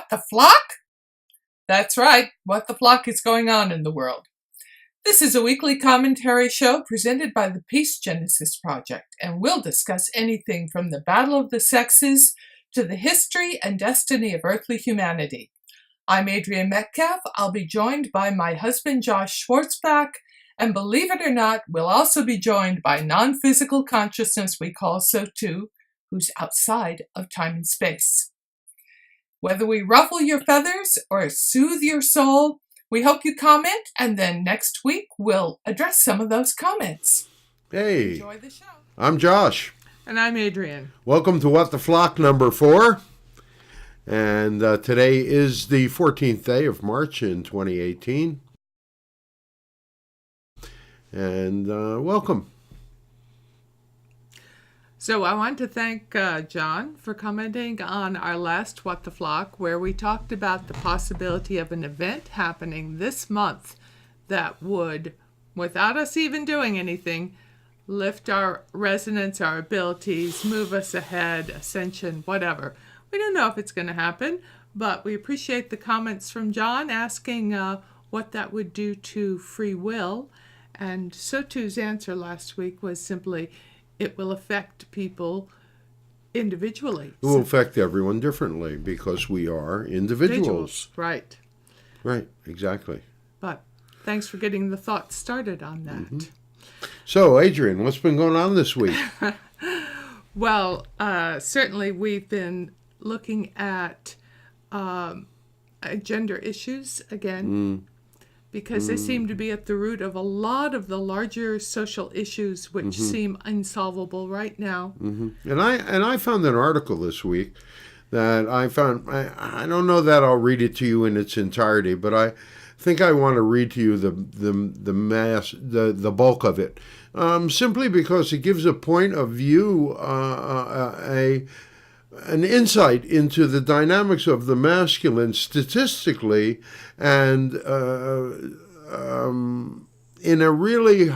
What the flock? That's right, what the flock is going on in the world. This is a weekly commentary show presented by the Peace Genesis Project, and we'll discuss anything from the battle of the sexes to the history and destiny of earthly humanity. I'm Adrienne Metcalf. I'll be joined by my husband, Josh Schwartzbach, and believe it or not, we'll also be joined by non-physical consciousness we call SOTU, who's outside of time and space. Whether we ruffle your feathers or soothe your soul, we hope you comment, and then next week we'll address some of those comments. Hey, Enjoy the show. I'm Josh. And I'm Adrienne. Welcome to What the Flock number 4. And today is the 14th day of March in 2018. And welcome. So I want to thank John for commenting on our last What the Flock, where we talked about the possibility of an event happening this month that would, without us even doing anything, lift our resonance, our abilities, move us ahead, ascension, whatever. We don't know if it's going to happen, but we appreciate the comments from John asking what that would do to free will. And Sotu's answer last week was simply, it will affect people individually. It will affect everyone differently because we are individuals. Right. Right, exactly. But thanks for getting the thought started on that. Mm-hmm. So, Adrienne, what's been going on this week? Well, certainly we've been looking at gender issues again. Because they seem to be at the root of a lot of the larger social issues which seem unsolvable right now. And I found an article this week that I found. I don't know that I'll read it to you in its entirety, but I think I want to read to you the bulk of it, simply because it gives a point of view, an insight into the dynamics of the masculine statistically, and in a really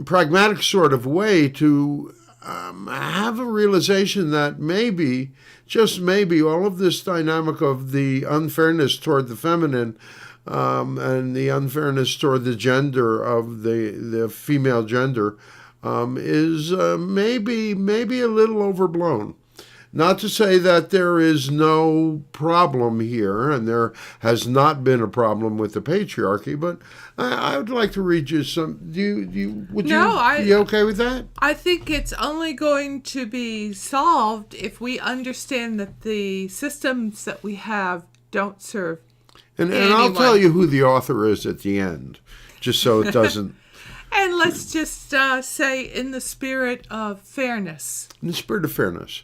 pragmatic sort of way to have a realization that maybe, just maybe, all of this dynamic of the unfairness toward the feminine and the unfairness toward the gender of the female gender is maybe a little overblown. Not to say that there is no problem here, and there has not been a problem with the patriarchy, but I would like to read you some. Would you be okay with that? I think it's only going to be solved if we understand that the systems that we have don't serve And I'll tell you who the author is at the end, just so it doesn't... And let's just say in the spirit of fairness. In the spirit of fairness.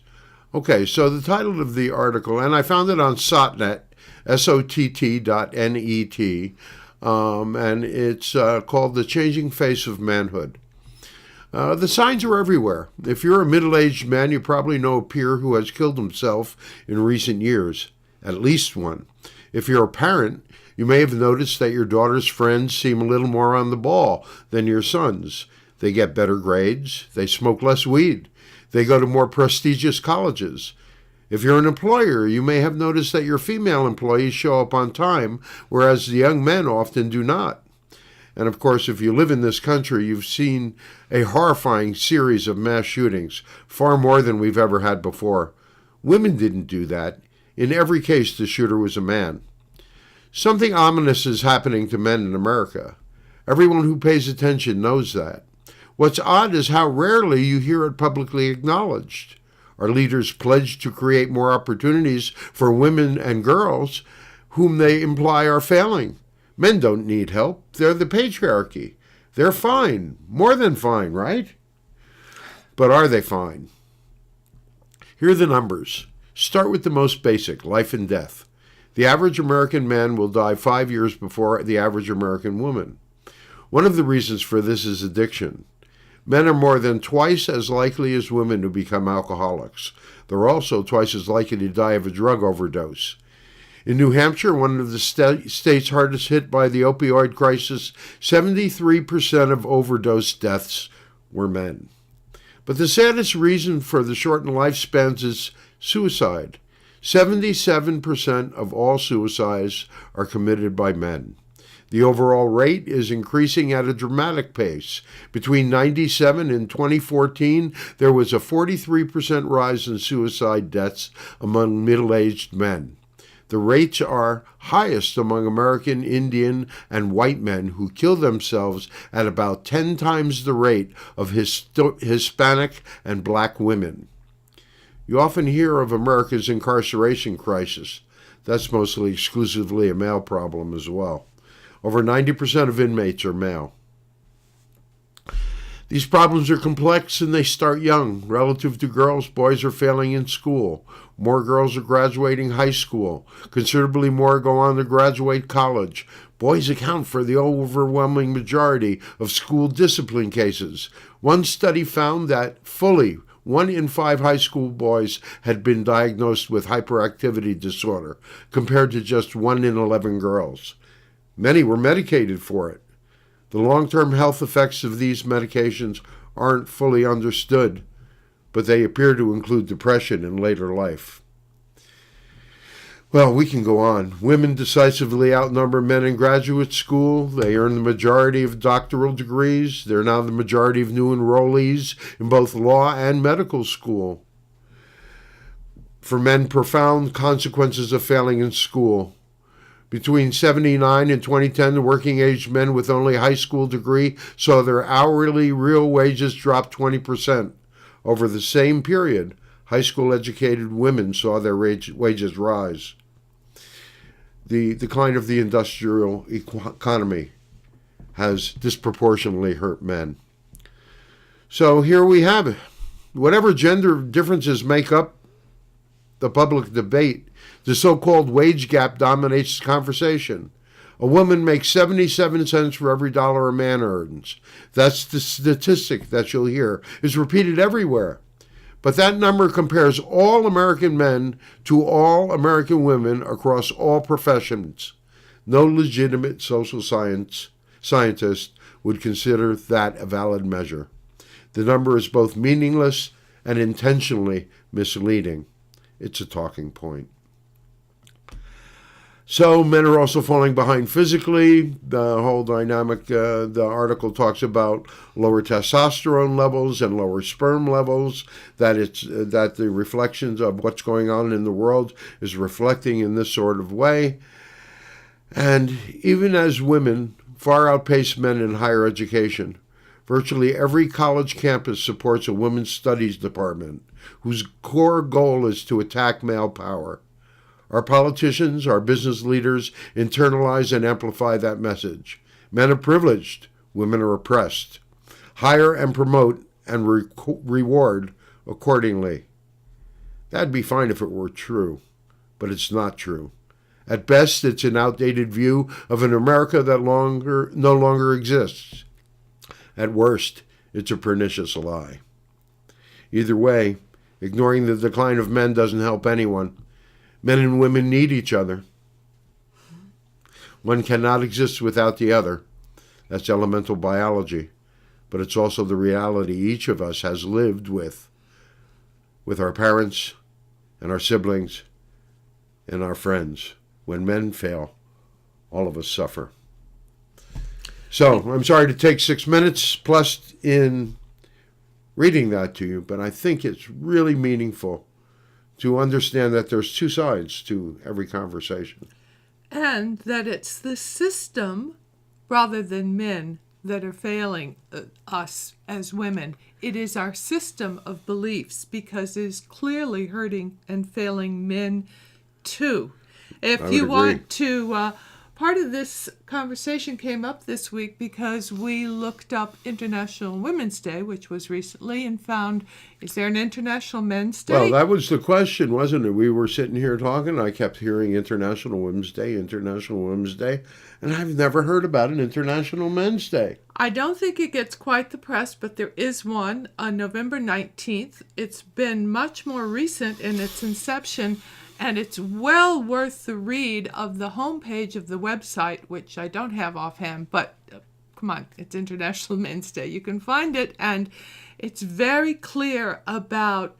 Okay, so the title of the article, and I found it on SOTNet, SOTT.net, and it's called The Changing Face of Manhood. The signs are everywhere. If you're a middle-aged man, you probably know a peer who has killed himself in recent years, at least one. If you're a parent, you may have noticed that your daughter's friends seem a little more on the ball than your son's. They get better grades. They smoke less weed. They go to more prestigious colleges. If you're an employer, you may have noticed that your female employees show up on time, whereas the young men often do not. And of course, if you live in this country, you've seen a horrifying series of mass shootings, far more than we've ever had before. Women didn't do that. In every case, the shooter was a man. Something ominous is happening to men in America. Everyone who pays attention knows that. What's odd is how rarely you hear it publicly acknowledged. Our leaders pledge to create more opportunities for women and girls whom they imply are failing. Men don't need help. They're the patriarchy. They're fine. More than fine, right? But are they fine? Here are the numbers. Start with the most basic, life and death. The average American man will die 5 years before the average American woman. One of the reasons for this is addiction. Men are more than twice as likely as women to become alcoholics. They're also twice as likely to die of a drug overdose. In New Hampshire, one of the states hardest hit by the opioid crisis, 73% of overdose deaths were men. But the saddest reason for the shortened lifespans is suicide. 77% of all suicides are committed by men. The overall rate is increasing at a dramatic pace. Between 1997 and 2014, there was a 43% rise in suicide deaths among middle-aged men. The rates are highest among American, Indian, and white men who kill themselves at about 10 times the rate of Hispanic and black women. You often hear of America's incarceration crisis. That's mostly exclusively a male problem as well. Over 90% of inmates are male. These problems are complex and they start young. Relative to girls, boys are failing in school. More girls are graduating high school. Considerably more go on to graduate college. Boys account for the overwhelming majority of school discipline cases. One study found that fully 1 in 5 high school boys had been diagnosed with hyperactivity disorder, compared to just 1 in 11 girls. Many were medicated for it. The long-term health effects of these medications aren't fully understood, but they appear to include depression in later life. Well, we can go on. Women decisively outnumber men in graduate school. They earn the majority of doctoral degrees. They're now the majority of new enrollees in both law and medical school. For men, profound consequences of failing in school. Between 1979 and 2010, the working-age men with only a high school degree saw their hourly real wages drop 20%. Over the same period, high school-educated women saw their wages rise. The decline of the industrial economy has disproportionately hurt men. So here we have it. Whatever gender differences make up the public debate, the so-called wage gap dominates the conversation. A woman makes 77 cents for every dollar a man earns. That's the statistic that you'll hear. It's repeated everywhere. But that number compares all American men to all American women across all professions. No legitimate social scientist would consider that a valid measure. The number is both meaningless and intentionally misleading. It's a talking point. So men are also falling behind physically. The whole dynamic, the article talks about lower testosterone levels and lower sperm levels, that the reflections of what's going on in the world is reflecting in this sort of way. And even as women far outpace men in higher education, virtually every college campus supports a women's studies department whose core goal is to attack male power. Our politicians, our business leaders internalize and amplify that message. Men are privileged, women are oppressed. Hire and promote and reward accordingly. That'd be fine if it were true, but it's not true. At best, it's an outdated view of an America that no longer exists. At worst, it's a pernicious lie. Either way, ignoring the decline of men doesn't help anyone. Men and women need each other. One cannot exist without the other. That's elemental biology. But it's also the reality each of us has lived with our parents and our siblings and our friends. When men fail, all of us suffer. So, I'm sorry to take 6 minutes plus in reading that to you, but I think it's really meaningful to understand that there's two sides to every conversation. And that it's the system rather than men that are failing us as women. It is our system of beliefs, because it is clearly hurting and failing men too. If you want to, part of this conversation came up this week because we looked up International Women's Day, which was recently, and found, is there an International Men's Day? Well, that was the question, wasn't it? We were sitting here talking, I kept hearing International Women's Day, and I've never heard about an International Men's Day. I don't think it gets quite the press, but there is one on November 19th. It's been much more recent in its inception, and it's well worth the read of the homepage of the website, which I don't have offhand, but come on, it's International Men's Day. You can find it, and it's very clear about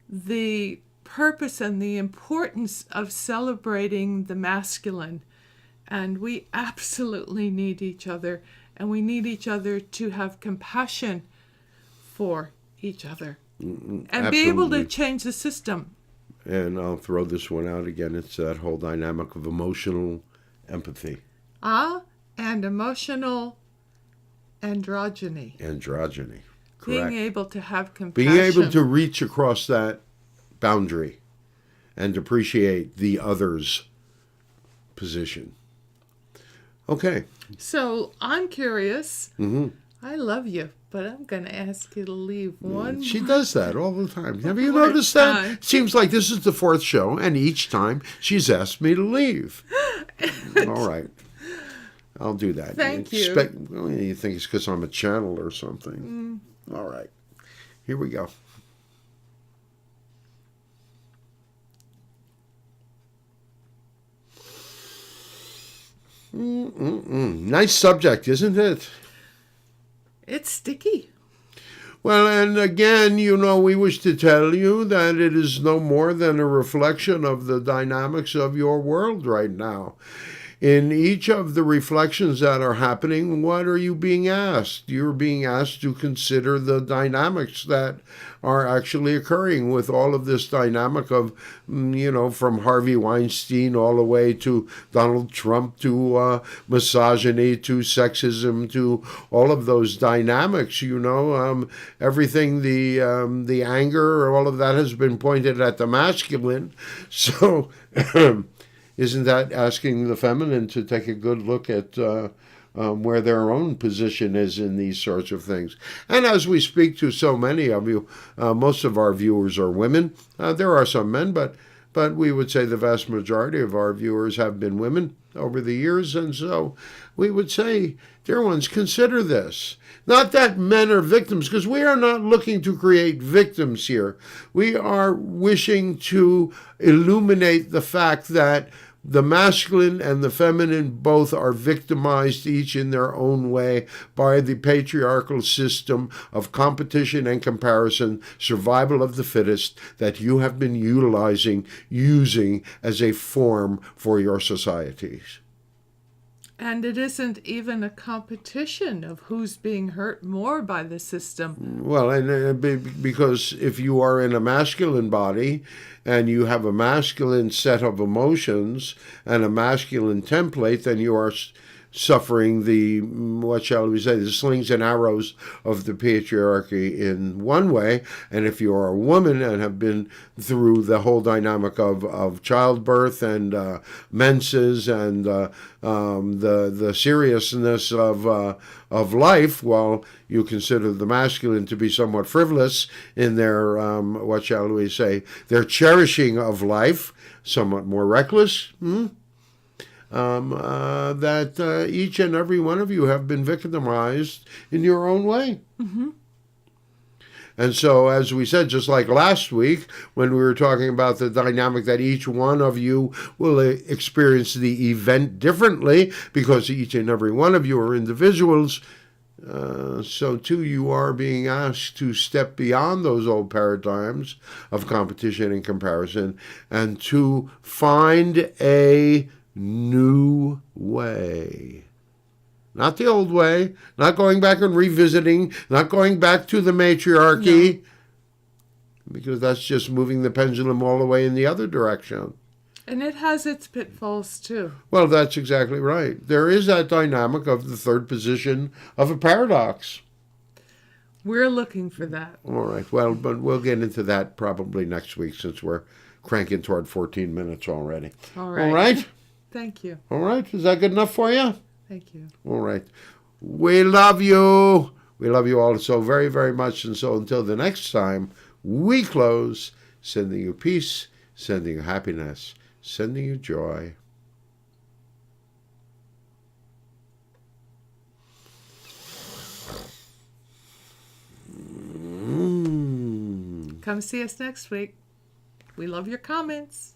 the purpose and the importance of celebrating the masculine. And we absolutely need each other. And we need each other to have compassion for each other. And Absolutely. be able to change the system. And I'll throw this one out again. It's that whole dynamic of emotional empathy. And emotional androgyny. Androgyny. Correct. Being able to have compassion. Being able to reach across that boundary and appreciate the other's position. Okay. So I'm curious. Mm-hmm. I love you, but I'm going to ask you to leave one. She does that all the time. Have you more noticed time. that? Seems like this is the fourth show, and each time she's asked me to leave. All right. I'll do that. Thank you. Well, you think it's because I'm a channel or something. All right. Here we go. Nice subject, isn't it? It's sticky. Well, and again, we wish to tell you that it is no more than a reflection of the dynamics of your world right now. In each of the reflections that are happening, what are you being asked? You're being asked to consider the dynamics that are actually occurring with all of this dynamic of, from Harvey Weinstein all the way to Donald Trump to misogyny to sexism to all of those dynamics, everything, the anger, all of that has been pointed at the masculine. So isn't that asking the feminine to take a good look at where their own position is in these sorts of things? And as we speak to so many of you, most of our viewers are women. There are some men, but we would say the vast majority of our viewers have been women over the years. And so we would say, dear ones, consider this. Not that men are victims, because we are not looking to create victims here. We are wishing to illuminate the fact that the masculine and the feminine both are victimized, each in their own way, by the patriarchal system of competition and comparison, survival of the fittest, that you have been using as a form for your societies. And it isn't even a competition of who's being hurt more by the system. Well, and because if you are in a masculine body and you have a masculine set of emotions and a masculine template, then you are suffering the slings and arrows of the patriarchy in one way. And if you are a woman and have been through the whole dynamic of childbirth and menses and the seriousness of life, while you consider the masculine to be somewhat frivolous in their their cherishing of life, somewhat more reckless. That each and every one of you have been victimized in your own way. Mm-hmm. And so, as we said, just like last week, when we were talking about the dynamic that each one of you will experience the event differently, because each and every one of you are individuals, so too you are being asked to step beyond those old paradigms of competition and comparison and to find a new way. Not the old way, not going back and revisiting, not going back to the matriarchy, because that's just moving the pendulum all the way in the other direction. And it has its pitfalls too. Well, that's exactly right. There is that dynamic of the third position of a paradox. We're looking for that. All right. Well, but we'll get into that probably next week, since we're cranking toward 14 minutes already. All right. All right? Thank you. All right. Is that good enough for you? Thank you. All right. We love you. We love you all so very, very much. And so until the next time, we close, sending you peace, sending you happiness, sending you joy. Come see us next week. We love your comments.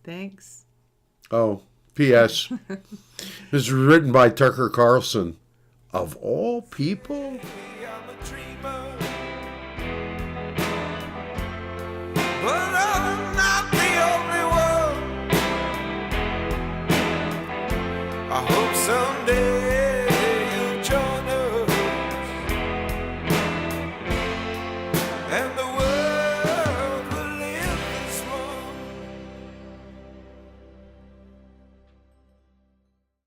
Thanks. Oh, P.S. This is written by Tucker Carlson. Of all people? I'm a dreamer, but I'm not. I hope someday